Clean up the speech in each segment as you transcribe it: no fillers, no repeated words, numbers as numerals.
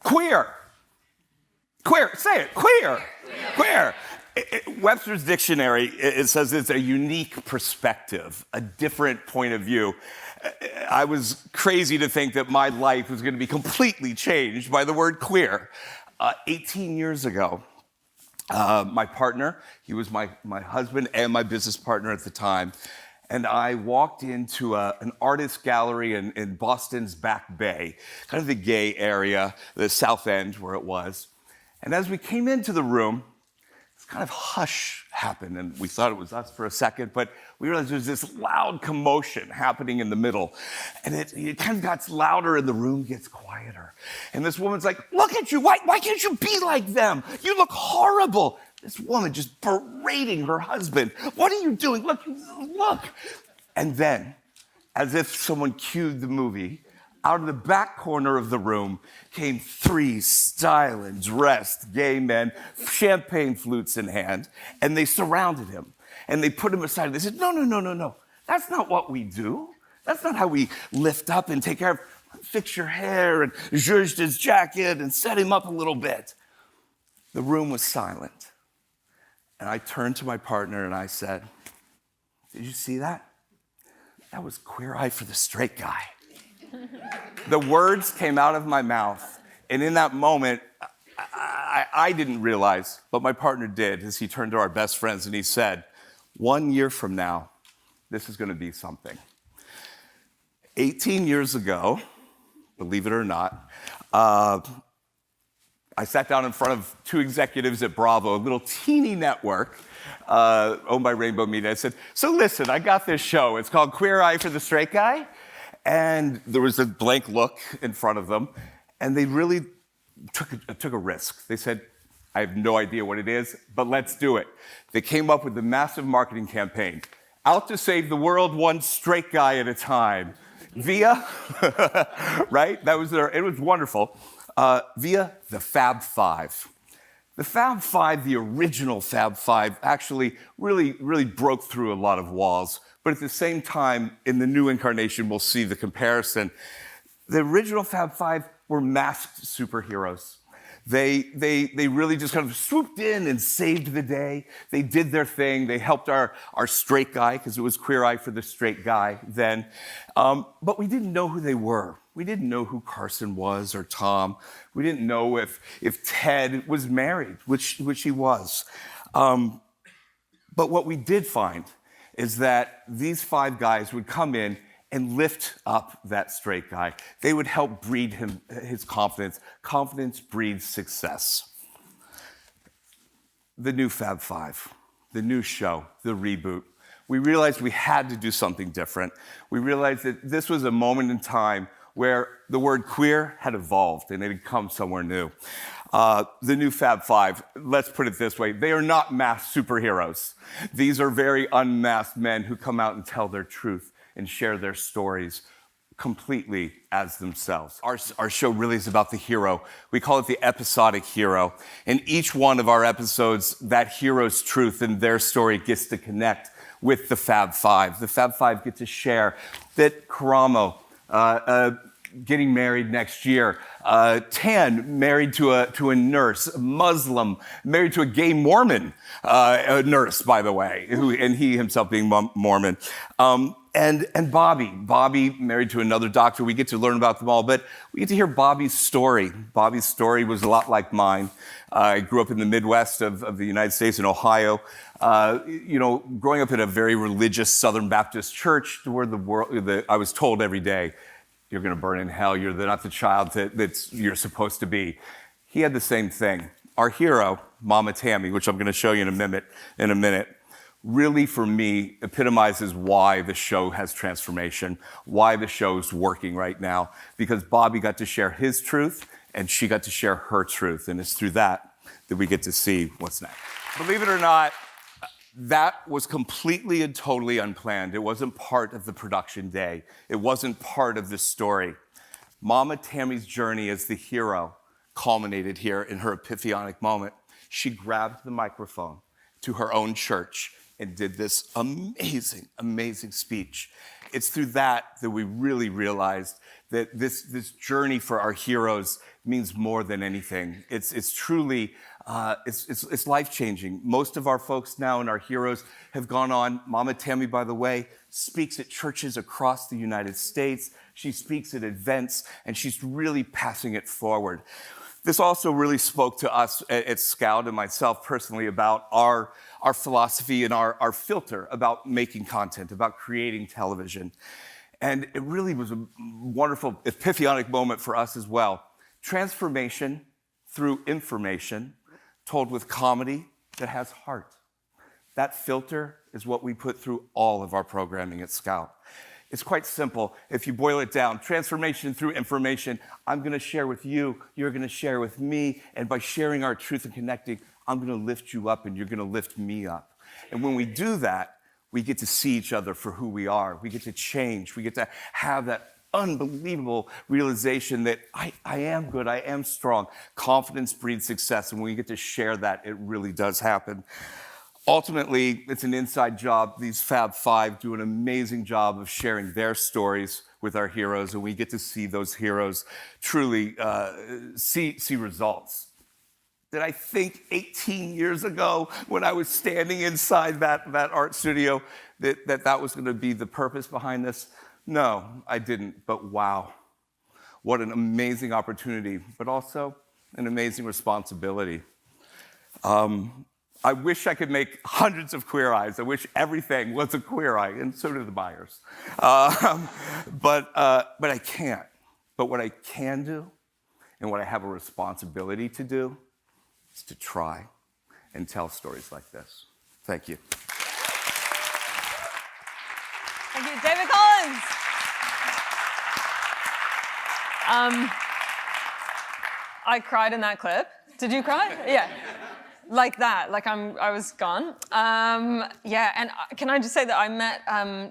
Queer. Queer. Say it. Queer. Queer. Webster's dictionary, it says it's a unique perspective, a different point of view. I was crazy to think that my life was going to be completely changed by the word queer. 18 years ago, my partner, he was my husband and my business partner at the time, and I walked into an artist gallery in Boston's Back Bay, kind of the gay area, the South End where it was. And as we came into the room, this kind of hush happened, and we thought it was us for a second, but we realized there was this loud commotion happening in the middle. And it kind of got louder, and the room gets quieter. And this woman's like, look at you, why can't you be like them? You look horrible. This woman just berating her husband. What are you doing? Look. And then, as if someone cued the movie, out of the back corner of the room came 3 styling, dressed gay men, champagne flutes in hand, and they surrounded him. And they put him aside. They said, no. That's not what we do. That's not how we lift up and take care of, fix your hair and zhuzhed his jacket and set him up a little bit. The room was silent. And I turned to my partner and I said, did you see that? That was queer eye for the straight guy. The words came out of my mouth, and in that moment, I didn't realize, but my partner did, as he turned to our best friends and he said, 1 year from now, this is going to be something. 18 years ago, believe it or not, I sat down in front of 2 executives at Bravo, a little teeny network owned by Rainbow Media. I said, so listen, I got this show. It's called Queer Eye for the Straight Guy. And there was a blank look in front of them, and they really took a risk. They said, I have no idea what it is, but let's do it. They came up with a massive marketing campaign, out to save the world one straight guy at a time, via, right? It was wonderful, via the Fab Five. The Fab Five, the original Fab Five, actually really broke through a lot of walls. But at the same time, in the new incarnation, we'll see the comparison. The original Fab Five were masked superheroes. They really just kind of swooped in and saved the day. They did their thing. They helped our straight guy, because it was Queer Eye for the Straight Guy then. But we didn't know who they were. We didn't know who Carson was or Tom. We didn't know if Ted was married, which he was. But what we did find is that these 5 guys would come in and lift up that straight guy. They would help breed his confidence. Confidence breeds success. The new Fab Five, the new show, the reboot. We realized we had to do something different. We realized that this was a moment in time where the word queer had evolved and it had come somewhere new. The new Fab Five, let's put it this way, they are not masked superheroes. These are very unmasked men who come out and tell their truth and share their stories completely as themselves. Our show really is about the hero. We call it the episodic hero. In each one of our episodes, that hero's truth and their story gets to connect with the Fab Five. The Fab Five get to share that Karamo, getting married next year. Tan, married to a nurse. A Muslim, married to a gay Mormon, a nurse, by the way, and he himself being Mormon. And Bobby, married to another doctor. We get to learn about them all, but we get to hear Bobby's story. Bobby's story was a lot like mine. I grew up in the Midwest of the United States in Ohio. Growing up in a very religious Southern Baptist church, where I was told every day, you're going to burn in hell. You're not the child that you're supposed to be. He had the same thing. Our hero, Mama Tammy, which I'm going to show you in a minute, really, for me, epitomizes why the show has transformation, why the show's working right now, because Bobby got to share his truth, and she got to share her truth, and it's through that we get to see what's next. Believe it or not, that was completely and totally unplanned. It wasn't part of the production day. It wasn't part of the story. Mama Tammy's journey as the hero culminated here in her epiphanic moment. She grabbed the microphone to her own church and did this amazing, amazing speech. it's through that we really realized that this journey for our heroes means more than anything. It's truly, it's life-changing. Most of our folks now and our heroes have gone on. Mama Tammy, by the way, speaks at churches across the United States. She speaks at events, and she's really passing it forward. This also really spoke to us at Scout and myself personally about our philosophy and our filter about making content, about creating television. And it really was a wonderful epiphanic moment for us as well. Transformation through information told with comedy that has heart. That filter is what we put through all of our programming at Scout. It's quite simple. If you boil it down, transformation through information, I'm going to share with you, you're going to share with me, and by sharing our truth and connecting, I'm going to lift you up and you're going to lift me up. And when we do that, we get to see each other for who we are. We get to change. We get to have that unbelievable realization that I am good, I am strong. Confidence breeds success, and when we get to share that, it really does happen. Ultimately, it's an inside job. These Fab Five do an amazing job of sharing their stories with our heroes, and we get to see those heroes truly see results. Did I think 18 years ago when I was standing inside that art studio that was going to be the purpose behind this? No, I didn't, but wow. What an amazing opportunity, but also an amazing responsibility. I wish I could make hundreds of queer eyes. I wish everything was a queer eye, and so do the buyers. But I can't. But what I can do, and what I have a responsibility to do, is to try and tell stories like this. Thank you. Thank you, David Collins. I cried in that clip. Did you cry? Yeah. Like that, like I was gone. Yeah, and can I just say that I met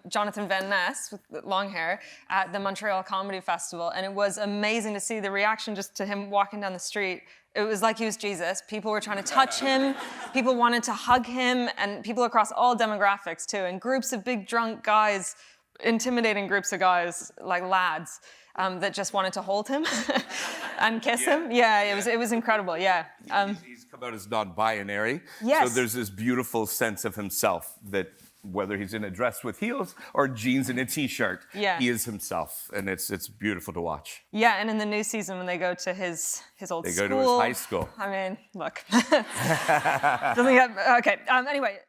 Jonathan Van Ness with long hair at the Montreal Comedy Festival, and it was amazing to see the reaction just to him walking down the street. It was like he was Jesus. People were trying to touch him, people wanted to hug him, and people across all demographics too, and groups of big drunk guys, intimidating groups of guys, like lads, that just wanted to hold him and kiss him. Yeah, it was incredible, yeah. He's come out as non-binary. Yes. So there's this beautiful sense of himself that whether he's in a dress with heels or jeans and a t-shirt, yeah, he is himself, and it's beautiful to watch. Yeah, and in the new season when they go to his old school. They go to his high school. I mean, look. Doesn't get, okay, anyway.